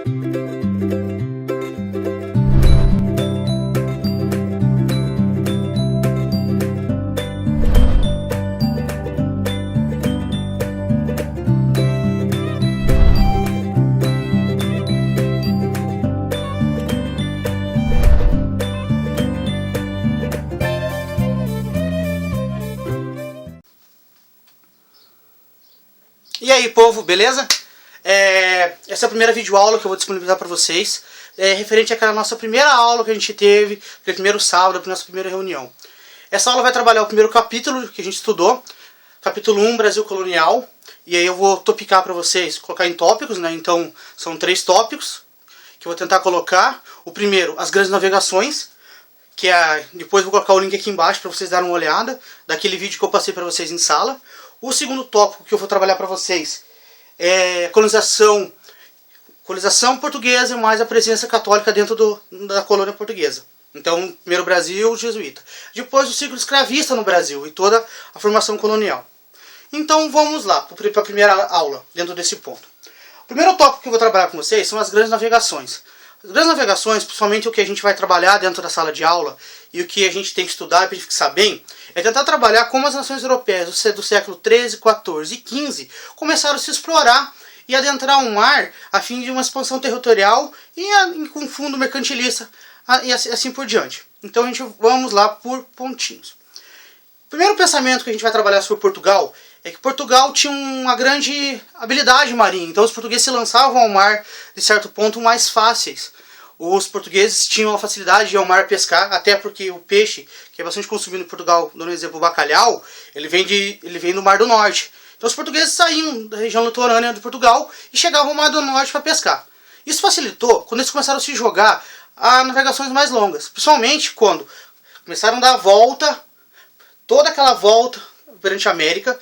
E aí, povo, beleza? Essa é a primeira videoaula que eu vou disponibilizar para vocês, referente àquela nossa primeira aula que a gente teve, aquele primeiro sábado, a nossa primeira reunião. Essa aula vai trabalhar o primeiro capítulo que a gente estudou, capítulo 1, Brasil Colonial, e aí eu vou topicar para vocês, colocar em tópicos, né? Então são 3 tópicos que eu vou tentar colocar. O primeiro, as grandes navegações, que depois eu vou colocar o link aqui embaixo para vocês darem uma olhada, daquele vídeo que eu passei para vocês em sala. O segundo tópico que eu vou trabalhar para vocês é colonização portuguesa e mais a presença católica dentro da colônia portuguesa. Então, primeiro Brasil, jesuíta. Depois o ciclo escravista no Brasil e toda a formação colonial. Então vamos lá para a primeira aula, dentro desse ponto. O primeiro tópico que eu vou trabalhar com vocês são as grandes navegações. As grandes navegações, principalmente o que a gente vai trabalhar dentro da sala de aula e o que a gente tem que estudar para a gente fixar bem, é tentar trabalhar como as nações europeias do século XIII, XIV e XV começaram a se explorar e adentrar o mar a fim de uma expansão territorial e com fundo mercantilista e assim por diante. Então vamos lá por pontinhos. O primeiro pensamento que a gente vai trabalhar sobre Portugal é que Portugal tinha uma grande habilidade marinha, então os portugueses se lançavam ao mar de certo ponto mais fáceis. Os portugueses tinham a facilidade de ir ao mar pescar, até porque o peixe, que é bastante consumido em Portugal, dando um exemplo, o bacalhau, ele vem do Mar do Norte. Então os portugueses saíam da região litorânea de Portugal e chegavam ao Mar do Norte para pescar. Isso facilitou quando eles começaram a se jogar a navegações mais longas, principalmente quando começaram a dar a volta, toda aquela volta perante a América,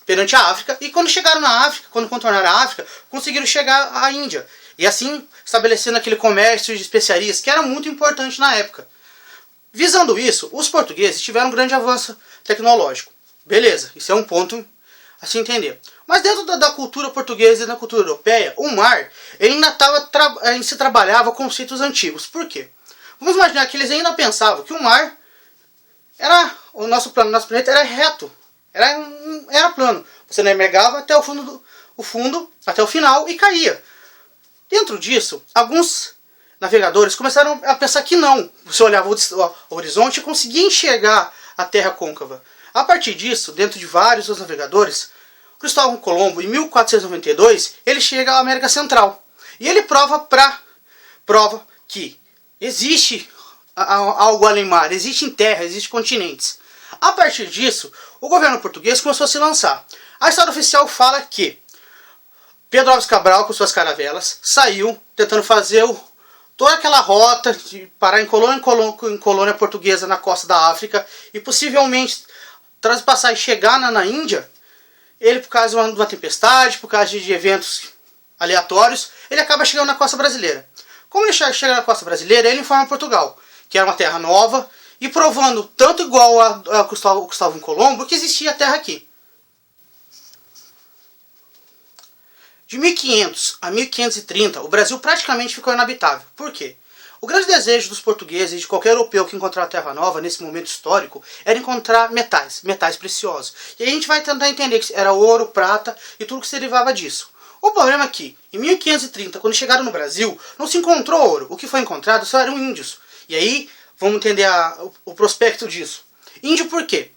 perante a África, e quando chegaram na África, quando contornaram a África, conseguiram chegar à Índia. E assim estabelecendo aquele comércio de especiarias que era muito importante na época. Visando isso, os portugueses tiveram um grande avanço tecnológico. Beleza, isso é um ponto a se entender. Mas dentro da cultura portuguesa e da cultura europeia, o mar ele ainda se trabalhava conceitos antigos. Por quê? Vamos imaginar que eles ainda pensavam que o mar o nosso planeta era reto, era plano. Você navegava até o fundo, até o final e caía. Dentro disso, alguns navegadores começaram a pensar que não. Você olhava o horizonte e conseguia enxergar a Terra côncava. A partir disso, dentro de vários dos navegadores, Cristóvão Colombo, em 1492, ele chega à América Central. E ele prova que existe algo além mar, existe em terra, existe continentes. A partir disso, o governo português começou a se lançar. A história oficial fala que Pedro Álvares Cabral, com suas caravelas, saiu tentando fazer toda aquela rota de parar em colônia portuguesa na costa da África e possivelmente transpassar e chegar na Índia. Ele, por causa de uma tempestade, por causa de eventos aleatórios, ele acaba chegando na costa brasileira. Como ele chega na costa brasileira, ele informa Portugal, que era uma terra nova, e provando, tanto igual a Cristóvão Colombo, que existia terra aqui. De 1500 a 1530, o Brasil praticamente ficou inabitável. Por quê? O grande desejo dos portugueses e de qualquer europeu que encontrar a terra nova nesse momento histórico era encontrar metais preciosos. E aí a gente vai tentar entender que era ouro, prata e tudo que se derivava disso. O problema é que, em 1530, quando chegaram no Brasil, não se encontrou ouro. O que foi encontrado só eram índios. E aí, vamos entender o prospecto disso. Índio por quê?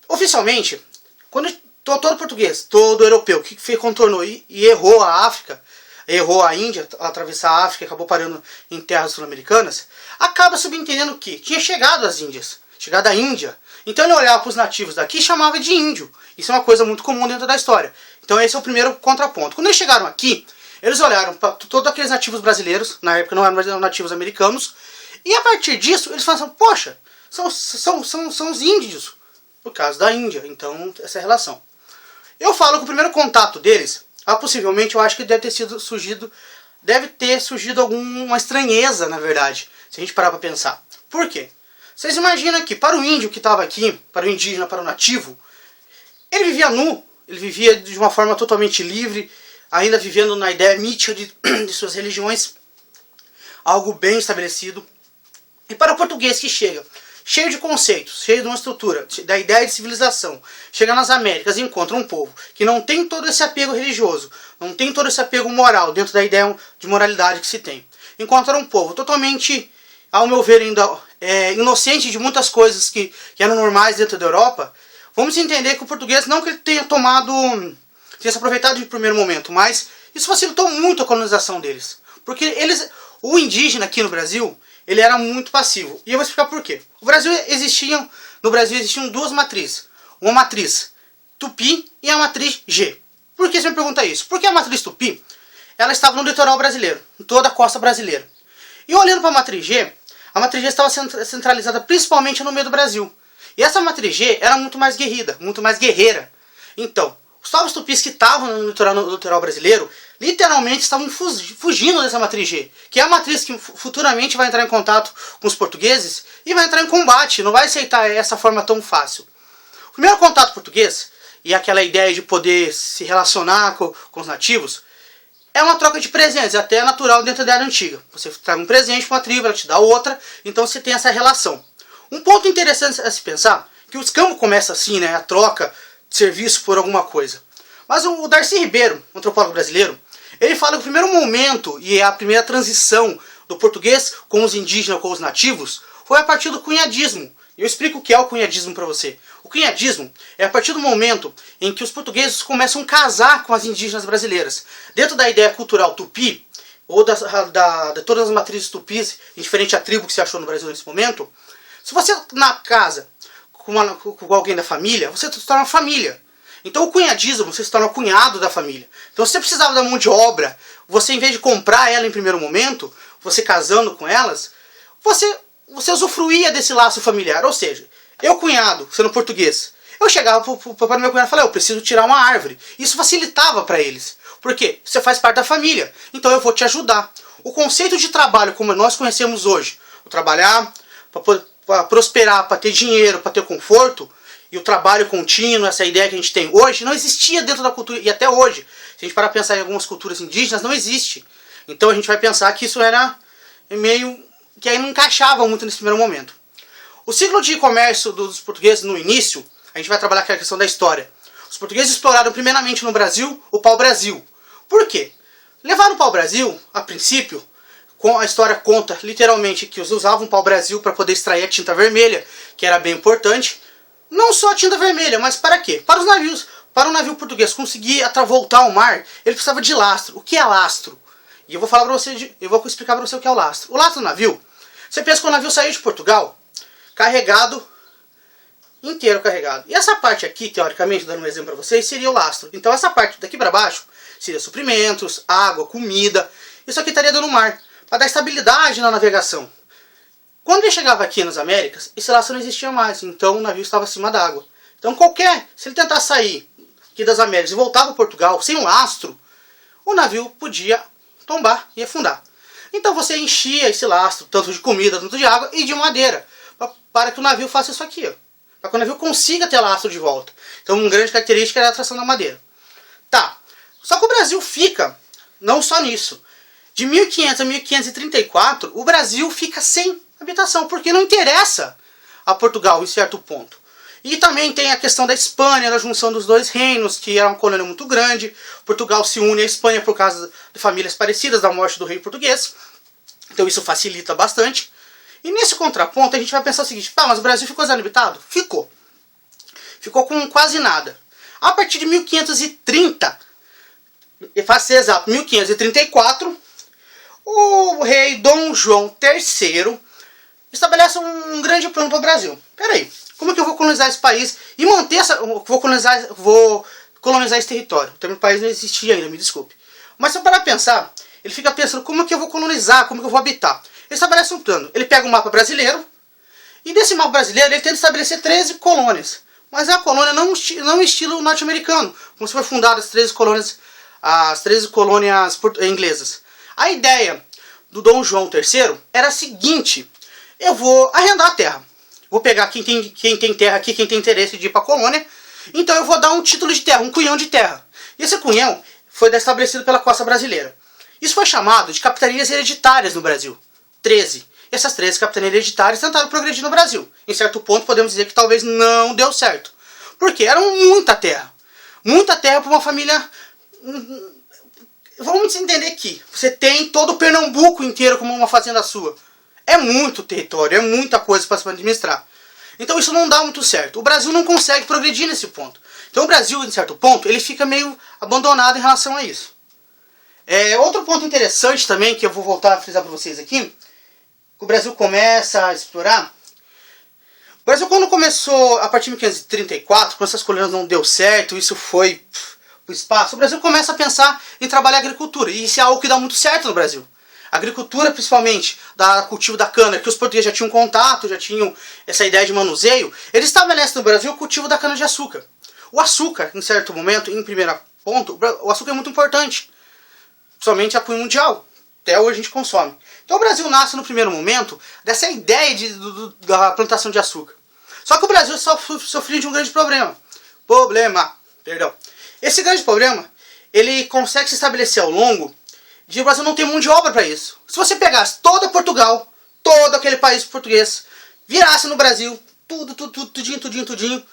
Oficialmente, quando todo português, todo europeu que contornou e errou a África, errou a Índia, atravessar a África e acabou parando em terras sul-americanas, acaba subentendendo que tinha chegado às Índias, chegado à Índia. Então ele olhava para os nativos daqui e chamava de índio. Isso é uma coisa muito comum dentro da história. Então esse é o primeiro contraponto. Quando eles chegaram aqui, eles olharam para todos aqueles nativos brasileiros, na época não eram nativos americanos, e a partir disso eles falaram assim, poxa, são os índios, por causa da Índia. Então essa é a relação. Eu falo que o primeiro contato deles, possivelmente eu acho que deve ter surgido alguma estranheza, na verdade, se a gente parar para pensar. Por quê? Vocês imaginam que para o índio que estava aqui, para o indígena, para o nativo, ele vivia nu, ele vivia de uma forma totalmente livre, ainda vivendo na ideia mítica de suas religiões, algo bem estabelecido. E para o português que chega, cheio de conceitos, cheio de uma estrutura, da ideia de civilização, chega nas Américas e encontra um povo que não tem todo esse apego religioso, não tem todo esse apego moral dentro da ideia de moralidade que se tem. Encontra um povo totalmente, ao meu ver, ainda inocente de muitas coisas que eram normais dentro da Europa. Vamos entender que o português não que ele tenha tenha se aproveitado de primeiro momento, mas isso facilitou muito a colonização deles. Porque o indígena aqui no Brasil, ele era muito passivo. E eu vou explicar por quê. No Brasil existiam duas matrizes. Uma matriz Tupi e a matriz G. Por que você me pergunta isso? Porque a matriz Tupi, ela estava no litoral brasileiro, em toda a costa brasileira. E olhando para a matriz G estava centralizada principalmente no meio do Brasil. E essa matriz G era muito mais guerrida, muito mais guerreira. Então, os povos tupis que estavam no litoral brasileiro, literalmente estavam fugindo dessa matriz G, que é a matriz que futuramente vai entrar em contato com os portugueses e vai entrar em combate, não vai aceitar essa forma tão fácil. O primeiro contato português, e aquela ideia de poder se relacionar com os nativos, é uma troca de presentes, até natural dentro da era antiga. Você traz um presente para uma tribo, ela te dá outra, então você tem essa relação. Um ponto interessante a se pensar, que o escambo começa assim, né, a troca de serviço por alguma coisa. Mas o Darcy Ribeiro, um antropólogo brasileiro, ele fala que o primeiro momento e a primeira transição do português com os indígenas, com os nativos, foi a partir do cunhadismo. E eu explico o que é o cunhadismo para você. O cunhadismo é a partir do momento em que os portugueses começam a casar com as indígenas brasileiras. Dentro da ideia cultural tupi, ou de todas as matrizes tupis, indiferente à tribo que se achou no Brasil nesse momento, se você na casa com alguém da família, você se torna família. Então o cunhadismo, você se torna cunhado da família. Então se você precisava da mão de obra, você em vez de comprar ela em primeiro momento, você casando com elas, você usufruía desse laço familiar. Ou seja, eu cunhado, sendo português, eu chegava para o meu cunhado e falava, eu preciso tirar uma árvore. Isso facilitava para eles. Por quê? Você faz parte da família, então eu vou te ajudar. O conceito de trabalho como nós conhecemos hoje, o trabalhar para prosperar, para ter dinheiro, para ter conforto, e o trabalho contínuo, essa ideia que a gente tem hoje, não existia dentro da cultura, e até hoje, se a gente parar para pensar em algumas culturas indígenas, não existe. Então a gente vai pensar que isso era meio que aí não encaixava muito nesse primeiro momento. O ciclo de comércio dos portugueses no início, a gente vai trabalhar aquela questão da história. Os portugueses exploraram primeiramente no Brasil o pau-brasil. Por quê? Levaram o pau-brasil, a princípio, a história conta literalmente que eles usavam o pau-brasil para poder extrair a tinta vermelha, que era bem importante. Não só a tinta vermelha, mas para quê? Para os navios. Para o navio português conseguir voltar ao mar, ele precisava de lastro. O que é lastro? E eu vou explicar para você o que é o lastro. O lastro do navio, você pensa que o navio saiu de Portugal carregado, inteiro carregado. E essa parte aqui, teoricamente, dando um exemplo para vocês, seria o lastro. Então essa parte daqui para baixo seria suprimentos, água, comida. Isso aqui estaria dando mar, para dar estabilidade na navegação. Quando ele chegava aqui nas Américas, esse lastro não existia mais, então o navio estava acima d'água. Então se ele tentar sair aqui das Américas e voltar para Portugal sem um lastro, o navio podia tombar e afundar. Então você enchia esse lastro, tanto de comida, tanto de água e de madeira, para que o navio faça isso aqui, ó, para que o navio consiga ter lastro de volta. Então uma grande característica era a atração da madeira. Tá, só que o Brasil fica, não só nisso, de 1500 a 1534, o Brasil fica sem habitação, porque não interessa a Portugal em certo ponto. E também tem a questão da Espanha, da junção dos dois reinos, que era uma colônia muito grande. Portugal se une à Espanha por causa de famílias parecidas da morte do rei português. Então isso facilita bastante. E nesse contraponto a gente vai pensar o seguinte, mas o Brasil ficou desabitado? Ficou. Ficou com quase nada. A partir de 1530, para ser exato, 1534, o rei Dom João III estabelece um grande plano para o Brasil. Peraí, como é que eu vou colonizar esse país e manter vou colonizar esse território? O termo país não existia ainda, me desculpe. Mas se eu parar para pensar, ele fica pensando como é que eu vou colonizar, como é que eu vou habitar. Ele estabelece um plano. Ele pega um mapa brasileiro e nesse mapa brasileiro ele tenta estabelecer 13 colônias. Mas é a colônia não estilo norte-americano, como se foi fundada as 13 colônias inglesas. A ideia do Dom João III era a seguinte: eu vou arrendar a terra. Vou pegar quem tem terra aqui, quem tem interesse de ir para a colônia. Então eu vou dar um título de terra, um cunhão de terra. E esse cunhão foi estabelecido pela costa brasileira. Isso foi chamado de capitanias hereditárias no Brasil. 13. E essas 13 capitanias hereditárias tentaram progredir no Brasil. Em certo ponto podemos dizer que talvez não deu certo. Porque era muita terra. Muita terra para uma família... Vamos entender que você tem todo o Pernambuco inteiro como uma fazenda sua. É muito território, é muita coisa para se administrar. Então isso não dá muito certo. O Brasil não consegue progredir nesse ponto. Então o Brasil, em certo ponto, ele fica meio abandonado em relação a isso. Outro ponto interessante também, que eu vou voltar a frisar para vocês aqui, que o Brasil começa a explorar. O Brasil, quando começou, a partir de 1534, quando essas colônias não deu certo, isso foi para o espaço, o Brasil começa a pensar em trabalhar a agricultura. E isso é algo que dá muito certo no Brasil. A agricultura, principalmente, do cultivo da cana, que os portugueses já tinham contato, já tinham essa ideia de manuseio, eles estabelecem no Brasil o cultivo da cana-de-açúcar. O açúcar, em certo momento, em primeiro ponto, o açúcar é muito importante, principalmente a apoio mundial. Até hoje a gente consome. Então o Brasil nasce no primeiro momento dessa ideia da plantação de açúcar. Só que o Brasil sofria de um grande problema. Esse grande problema, ele consegue se estabelecer ao longo de o Brasil não ter mão de obra para isso. Se você pegasse todo Portugal, todo aquele país português, virasse no Brasil, tudinho,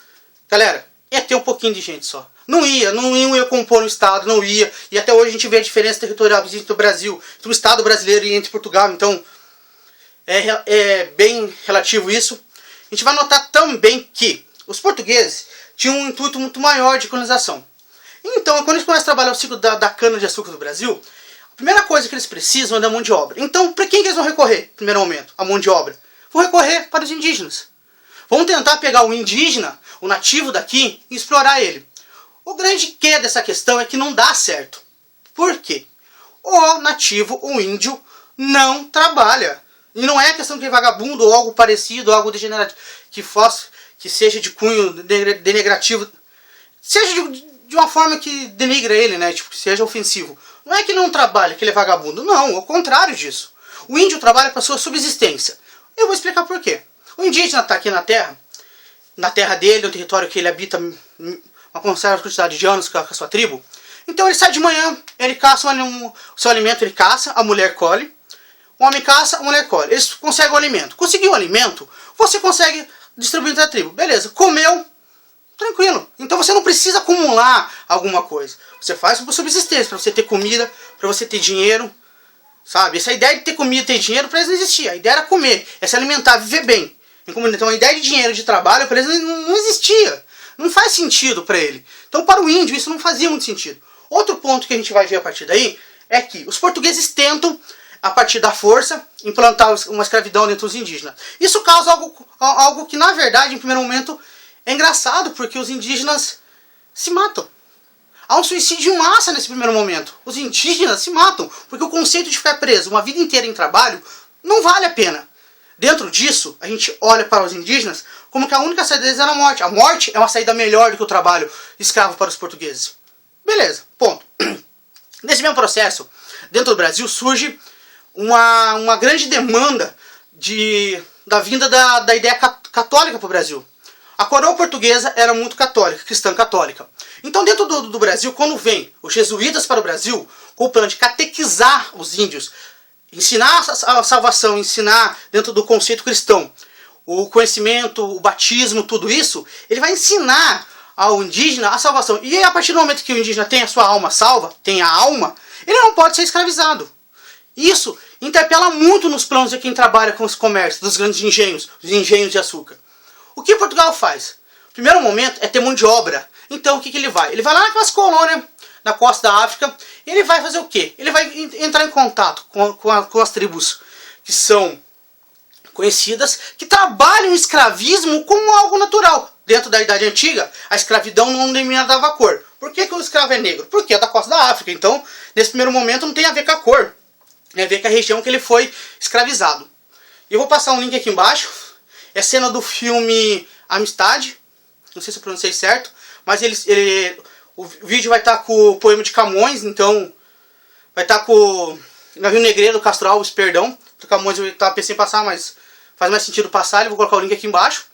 galera, ia ter um pouquinho de gente só. Não ia compor um estado, não ia. E até hoje a gente vê a diferença territorial entre o Brasil, entre o estado brasileiro e entre Portugal. Então, é bem relativo isso. A gente vai notar também que os portugueses tinham um intuito muito maior de colonização. Então, quando eles começam a trabalhar o ciclo da cana-de-açúcar do Brasil, a primeira coisa que eles precisam é da mão de obra. Então, para quem que eles vão recorrer, no primeiro momento? A mão de obra. Vão recorrer para os indígenas. Vão tentar pegar o indígena, o nativo daqui, e explorar ele. O grande quê dessa questão é que não dá certo. Por quê? O nativo, o índio, não trabalha. E não é questão que é vagabundo ou algo parecido, ou algo degenerativo, que seja de cunho denegrativo, seja de uma forma que denigra ele, né? Tipo, que seja ofensivo. Não é que ele não trabalha, que ele é vagabundo. Não, ao contrário disso. O índio trabalha para sua subsistência. Eu vou explicar por quê. O indígena está aqui na terra dele, no território que ele habita uma considerável quantidade de anos com a sua tribo. Então ele sai de manhã, ele caça o seu alimento, ele caça, a mulher colhe. O homem caça, a mulher colhe. Eles conseguem o alimento. Conseguiu o alimento, você consegue distribuir entre a tribo. Beleza, comeu, tranquilo. Então você não precisa acumular alguma coisa. Você faz por subsistência, para você ter comida, para você ter dinheiro. Sabe? Essa ideia de ter comida e ter dinheiro para eles não existia. A ideia era comer, é se alimentar, viver bem. Então a ideia de dinheiro, de trabalho, para eles não existia. Não faz sentido para ele. Então para o índio isso não fazia muito sentido. Outro ponto que a gente vai ver a partir daí é que os portugueses tentam, a partir da força, implantar uma escravidão dentro dos indígenas. Isso causa algo que na verdade, em primeiro momento, é engraçado, porque os indígenas se matam. Há um suicídio em massa nesse primeiro momento. Os indígenas se matam, porque o conceito de ficar preso uma vida inteira em trabalho não vale a pena. Dentro disso, a gente olha para os indígenas como que a única saída deles era a morte. A morte é uma saída melhor do que o trabalho escravo para os portugueses. Beleza, ponto. Nesse mesmo processo, dentro do Brasil, surge uma grande demanda da vinda da ideia católica para o Brasil. A coroa portuguesa era muito católica, cristã católica. Então dentro do Brasil, quando vem os jesuítas para o Brasil, com o plano de catequizar os índios, ensinar a salvação, ensinar dentro do conceito cristão, o conhecimento, o batismo, tudo isso, ele vai ensinar ao indígena a salvação. E a partir do momento que o indígena tem a sua alma salva, tem a alma, ele não pode ser escravizado. Isso interpela muito nos planos de quem trabalha com os comércios, dos grandes engenhos, os engenhos de açúcar. O que Portugal faz? O primeiro momento é ter mão de obra. Então o que ele vai? Ele vai lá naquelas colônias, na costa da África, e ele vai fazer o quê? Ele vai entrar em contato com as tribos que são conhecidas, que trabalham o escravismo como algo natural. Dentro da Idade Antiga, a escravidão não denominava cor. Por que o escravo é negro? Porque é da costa da África. Então, nesse primeiro momento, não tem a ver com a cor. Tem a ver com a região que ele foi escravizado. Eu vou passar um link aqui embaixo. É cena do filme Amistade. Não sei se eu pronunciei certo. Mas o vídeo vai estar com o poema de Camões. Então, vai estar com o Navio Negreiro, Castro Alves, perdão. Do Camões eu estava pensando em passar, mas faz mais sentido passar. Eu vou colocar o link aqui embaixo.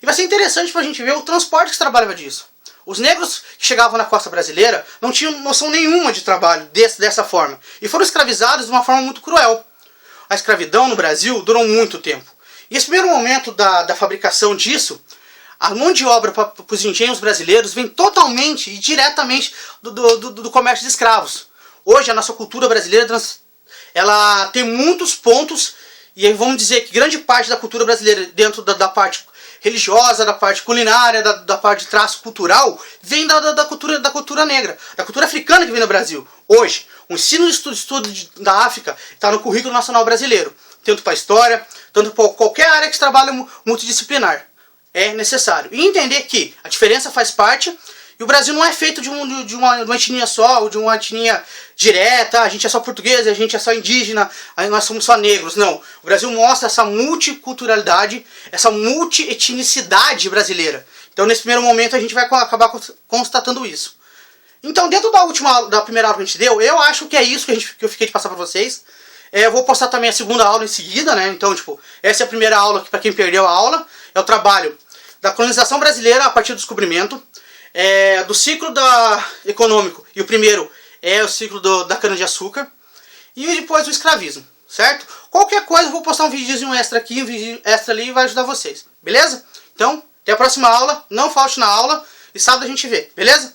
E vai ser interessante pra gente ver o transporte que se trabalhava disso. Os negros que chegavam na costa brasileira não tinham noção nenhuma de trabalho dessa forma. E foram escravizados de uma forma muito cruel. A escravidão no Brasil durou muito tempo. E esse primeiro momento da fabricação disso, a mão de obra para os engenhos brasileiros vem totalmente e diretamente do comércio de escravos. Hoje a nossa cultura brasileira ela tem muitos pontos, e vamos dizer que grande parte da cultura brasileira, dentro da parte religiosa, da parte culinária, da parte de traço cultural, vem da cultura negra, da cultura africana que vem no Brasil. Hoje, o ensino de estudo da África está no currículo nacional brasileiro, tanto para a história, tanto para qualquer área que se trabalha multidisciplinar. É necessário. E entender que a diferença faz parte, e o Brasil não é feito de uma etnia só, ou de uma etnia direta, a gente é só português, a gente é só indígena, aí nós somos só negros. Não. O Brasil mostra essa multiculturalidade, essa multietnicidade brasileira. Então, nesse primeiro momento, a gente vai acabar constatando isso. Então, dentro da primeira aula que a gente deu, eu acho que é isso que eu fiquei de passar para vocês. Eu vou postar também a segunda aula em seguida, né? Então, essa é a primeira aula, para quem perdeu a aula, é o trabalho da colonização brasileira a partir do descobrimento, do ciclo econômico, e o primeiro é o ciclo da cana-de-açúcar, e depois o escravismo, certo? Qualquer coisa eu vou postar um videozinho extra aqui, um vídeo extra ali, e vai ajudar vocês, beleza? Então, até a próxima aula, não falte na aula, e sábado a gente vê, beleza?